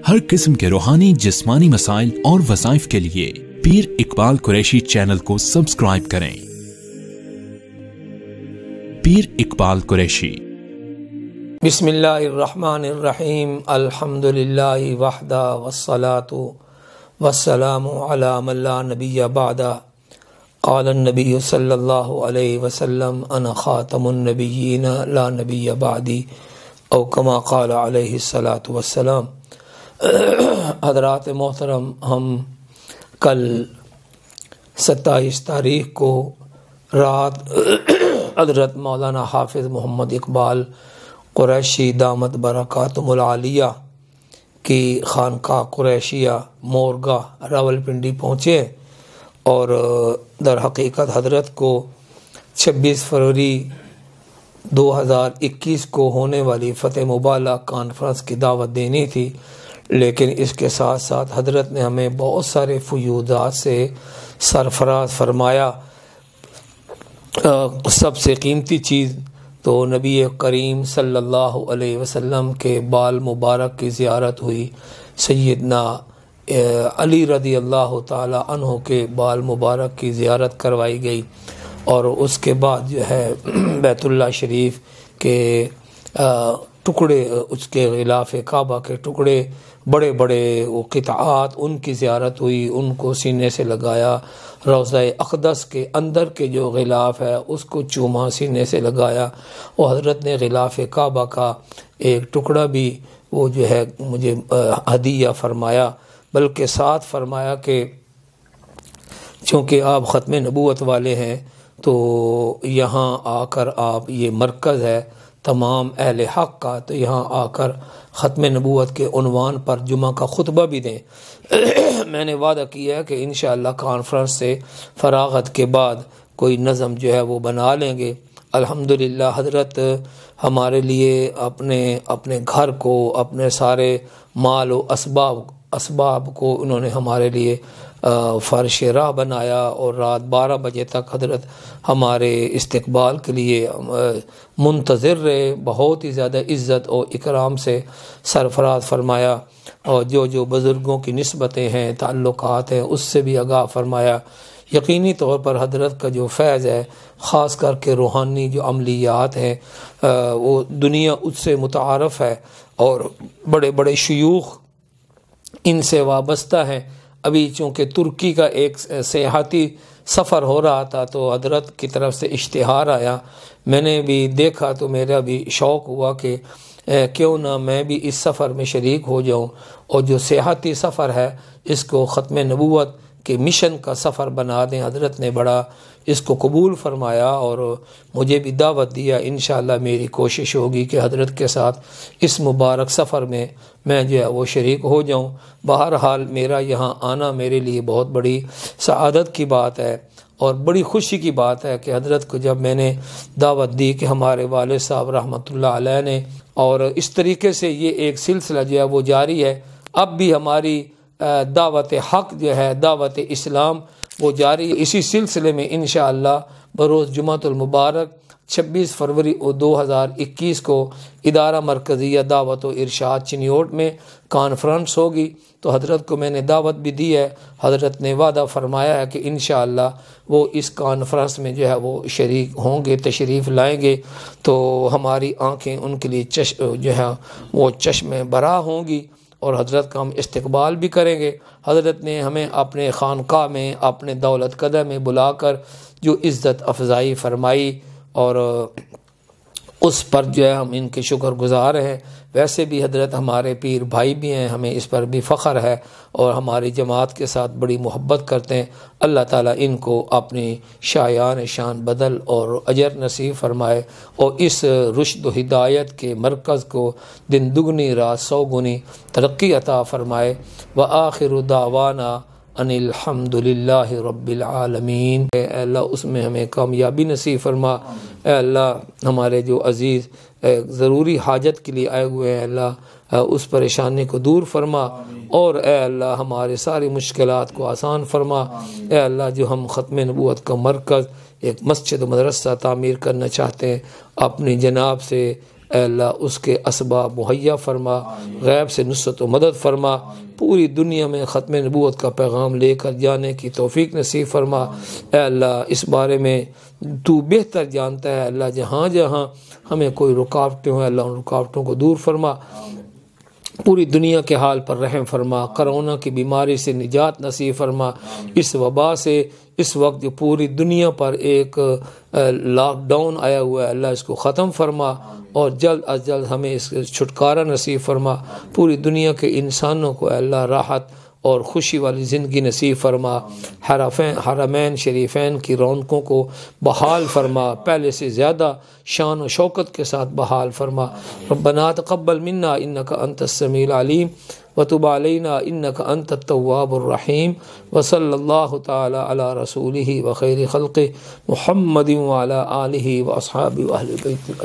ہر قسم کے روحانی جسمانی مسائل اور وظائف کے لیے پیر اقبال قریشی چینل کو سبسکرائب کریں۔ پیر اقبال قریشی۔ بسم اللہ الرحمن الرحیم، الحمد للہ وحدہ والصلاة والسلام علی من لا نبی بعدہ۔ قال النبی صلی اللہ علیہ وسلم انا خاتم النبیین لا نبی بعدی، او کما قال علیہ الصلاۃ والسلام۔ حضرات محترم، ہم کل 27 تاریخ کو رات حضرت مولانا حافظ محمد اقبال قریشی دامت برکاتہم العالیہ کی خانقاہ قریشیہ مورگاہ راولپنڈی پہنچے، اور در حقیقت حضرت کو 26 فروری 2021 کو ہونے والی فتح مبارک کانفرنس کی دعوت دینی تھی، لیکن اس کے ساتھ ساتھ حضرت نے ہمیں بہت سارے فیوضات سے سرفراز فرمایا۔ سب سے قیمتی چیز تو نبی کریم صلی اللہ علیہ وسلم کے بال مبارک کی زیارت ہوئی، سیدنا علی رضی اللہ تعالی عنہ کے بال مبارک کی زیارت کروائی گئی، اور اس کے بعد جو ہے بیت اللہ شریف کے ٹکڑے، اس کے غلاف کعبہ کے ٹکڑے، بڑے بڑے وہ قطعات، ان کی زیارت ہوئی، ان کو سینے سے لگایا۔ روضہ اقدس کے اندر کے جو غلاف ہے اس کو چوما، سینے سے لگایا، اور حضرت نے غلاف کعبہ کا ایک ٹکڑا بھی وہ جو ہے مجھے ہدیہ فرمایا، بلکہ ساتھ فرمایا کہ چونکہ آپ ختم نبوت والے ہیں تو یہاں آ کر آپ، یہ مرکز ہے تمام اہل حق کا، تو یہاں آ کر ختم نبوت کے عنوان پر جمعہ کا خطبہ بھی دیں۔ میں نے وعدہ کیا ہے کہ انشاءاللہ کانفرنس سے فراغت کے بعد کوئی نظم جو ہے وہ بنا لیں گے۔ الحمدللہ حضرت ہمارے لیے اپنے گھر کو، اپنے سارے مال و اسباب کو انہوں نے ہمارے لیے فرش راہ بنایا، اور رات 12 بجے تک حضرت ہمارے استقبال کے لیے منتظر رہے، بہت ہی زیادہ عزت اور اکرام سے سرفراز فرمایا، اور جو بزرگوں کی نسبتیں ہیں، تعلقات ہیں، اس سے بھی آگاہ فرمایا۔ یقینی طور پر حضرت کا جو فیض ہے، خاص کر کے روحانی جو عملیات ہیں، وہ دنیا اس سے متعارف ہے، اور بڑے بڑے شیوخ ان سے وابستہ ہیں۔ ابھی چونکہ ترکی کا ایک سیاحتی سفر ہو رہا تھا تو حضرت کی طرف سے اشتہار آیا، میں نے بھی دیکھا تو میرا بھی شوق ہوا کہ کیوں نہ میں بھی اس سفر میں شریک ہو جاؤں، اور جو سیاحتی سفر ہے اس کو ختم نبوت کے مشن کا سفر بنا دیں۔ حضرت نے بڑا اس کو قبول فرمایا اور مجھے بھی دعوت دیا۔ انشاءاللہ میری کوشش ہوگی کہ حضرت کے ساتھ اس مبارک سفر میں میں جو ہے وہ شریک ہو جاؤں۔ بہرحال میرا یہاں آنا میرے لیے بہت بڑی سعادت کی بات ہے، اور بڑی خوشی کی بات ہے کہ حضرت کو جب میں نے دعوت دی کہ ہمارے والد صاحب رحمۃ اللہ علیہ نے، اور اس طریقے سے یہ ایک سلسلہ جو ہے وہ جاری ہے۔ اب بھی ہماری دعوت حق جو ہے، دعوت اسلام وہ جاری ہے۔ اسی سلسلے میں انشاءاللہ بروز جمعۃ المبارک 26 فروری 2021 کو ادارہ مرکزیہ دعوت و ارشاد چنیوٹ میں کانفرنس ہوگی، تو حضرت کو میں نے دعوت بھی دی ہے۔ حضرت نے وعدہ فرمایا ہے کہ انشاءاللہ وہ اس کانفرنس میں جو ہے وہ شریک ہوں گے، تشریف لائیں گے، تو ہماری آنکھیں ان کے لیے جو ہے وہ چشم برا ہوں گی، اور حضرت کا ہم استقبال بھی کریں گے۔ حضرت نے ہمیں اپنے خانقاہ میں، اپنے دولت قدر میں بلا کر جو عزت افزائی فرمائی، اور اس پر جو ہے ہم ان کے شکر گزار ہیں۔ ویسے بھی حضرت ہمارے پیر بھائی بھی ہیں، ہمیں اس پر بھی فخر ہے، اور ہماری جماعت کے ساتھ بڑی محبت کرتے ہیں۔ اللہ تعالیٰ ان کو اپنی شایان شان بدل اور اجر نصیب فرمائے، اور اس رشد و ہدایت کے مرکز کو دن دگنی رات 100 گنی ترقی عطا فرمائے۔ وآخر دعوانا ان الحمد للہ رب العالمین۔ اے اللہ اس میں ہمیں کامیابی نصیب فرما۔ اے اللہ ہمارے جو عزیز ضروری حاجت کے لیے آئے ہوئے ہیں، اللہ اس پریشانی کو دور فرما، اور اے اللہ ہمارے ساری مشکلات کو آسان فرما۔ اے اللہ جو ہم ختم نبوت کا مرکز ایک مسجد و مدرسہ تعمیر کرنا چاہتے ہیں، اپنی جناب سے اے اللہ اس کے اسباب مہیا فرما، غیب سے نصرت و مدد فرما، پوری دنیا میں ختم نبوت کا پیغام لے کر جانے کی توفیق نصیب فرما۔ اے اللہ اس بارے میں تو بہتر جانتا ہے اللہ، جہاں جہاں ہمیں کوئی رکاوٹیں ہوں اللہ ان رکاوٹوں کو دور فرما، پوری دنیا کے حال پر رحم فرما، کرونا کی بیماری سے نجات نصیب فرما، اس وبا سے اس وقت جو پوری دنیا پر ایک لاک ڈاؤن آیا ہوا ہے اللہ اس کو ختم فرما، اور جلد از جلد ہمیں اس چھٹکارا نصیب فرما، پوری دنیا کے انسانوں کو اللہ راحت اور خوشی والی زندگی نصیب فرما، حرمین شریفین کی رونقوں کو بحال فرما، پہلے سے زیادہ شان و شوکت کے ساتھ بحال فرما۔ ربنا تقبل منا انک انت السمیع العلیم وتب علینا انک انت التواب الرحیم، وصلی اللہ تعالی علی رسولہ وخیر خلقہ محمد وعلی آلہ واصحابہ واہل بیتہ۔